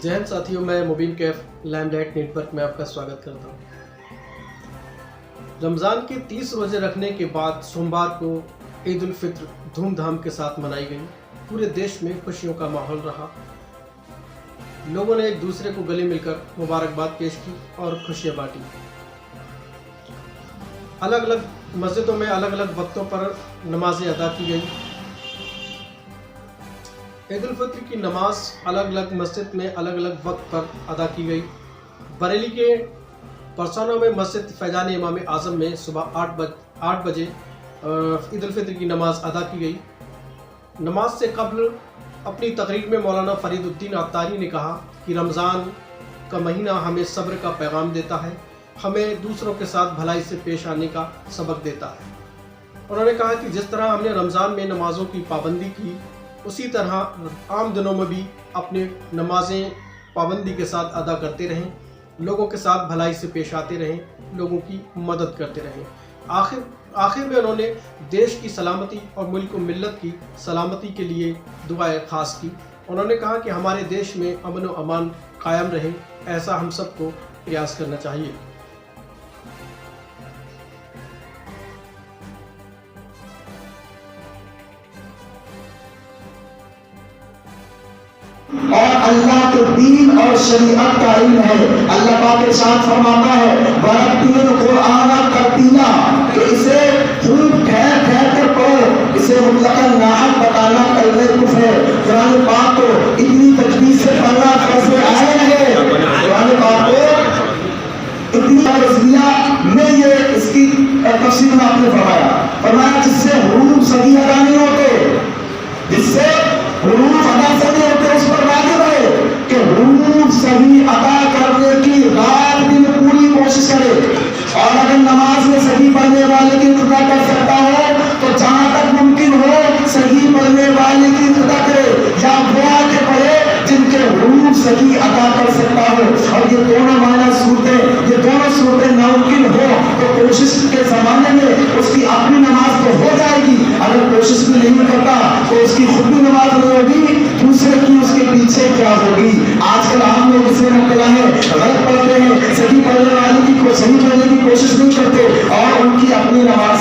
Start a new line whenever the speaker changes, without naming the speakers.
जय हिंद साथियों, मैं मुबीन कैफ लाइमलाइट नेटवर्क में आपका स्वागत करता हूँ। रमज़ान के 30 रोज़े रखने के बाद सोमवार को ईद उल फित्र धूमधाम के साथ मनाई गई। पूरे देश में खुशियों का माहौल रहा। लोगों ने एक दूसरे को गले मिलकर मुबारकबाद पेश की और खुशियाँ बांटी। अलग अलग मस्जिदों में अलग अलग वक्तों पर नमाजें अदा की गई। ईद उल फित्र की नमाज अलग अलग मस्जिद में अलग अलग वक्त पर अदा की गई। बरेली के परसाना में मस्जिद फैजान इमाम आज़म में सुबह 8 बजे ईद उल फित्र की नमाज अदा की गई। नमाज से कबल अपनी तकरीर में मौलाना फरीदुद्दीन अत्तारी ने कहा कि रमज़ान का महीना हमें सब्र का पैगाम देता है, हमें दूसरों के साथ भलाई से पेश आने का सबक देता है। उन्होंने कहा कि जिस तरह हमने रमज़ान में नमाज़ों की पाबंदी की, उसी तरह आम दिनों में भी अपने नमाजें पाबंदी के साथ अदा करते रहें, लोगों के साथ भलाई से पेश आते रहें, लोगों की मदद करते रहें। आखिर में उन्होंने देश की सलामती और मुल्क व मिल्लत की सलामती के लिए दुआएं खास की। उन्होंने कहा कि हमारे देश में अमन व अमान कायम रहे, ऐसा हम सबको प्रयास करना चाहिए।
और अल्लाह के दीन और शरीयत का इल्म है। अल्लाह पाक इरशाद फरमाता है वरत्तिल कुरान तरतीला, कि इसे खूब ठहर ठहर कर पढ़ो, इसे मुतलकन नाहक बताना कलमे कुफ्र है। कुरान पाक को इतनी तजवीज़ से पढ़ना कैसे आए है? कुरान पाक को इतनी तजवीज़ में ये इसकी तफसीर में आपने फरमाया जिससे हुरूफ सही अदा नहीं होते, जिससे हुरूफ अदा सही होते, उस पर वाजिब है कि हुरूफ सही अदा करने की रात दिन पूरी कोशिश करे। और अगर नमाज में सही पढ़ने वाले की इब्तिदा कर सकता है तो जहां तक मुमकिन हो सही पढ़ने वाले की इब्तिदा करे, या वो आके पढ़े जिनके हुरूफ सही अदा कर सकता हो। और ये दोनों सूरतें नामुमकिन हो तो कोशिश के जमाने में उसकी अपनी नमाज तो हो जाएगी, अगर कोशिश भी नहीं करता तो उसकी खुद भी नमाज नहीं होगी, दूसरे की उसके पीछे क्या होगी। आजकल हम लोग इसमें मुब्तला है, गलत पढ़ते हैं, सही पढ़ने वाले की सही पढ़ने की कोशिश नहीं करते और उनकी अपनी नमाज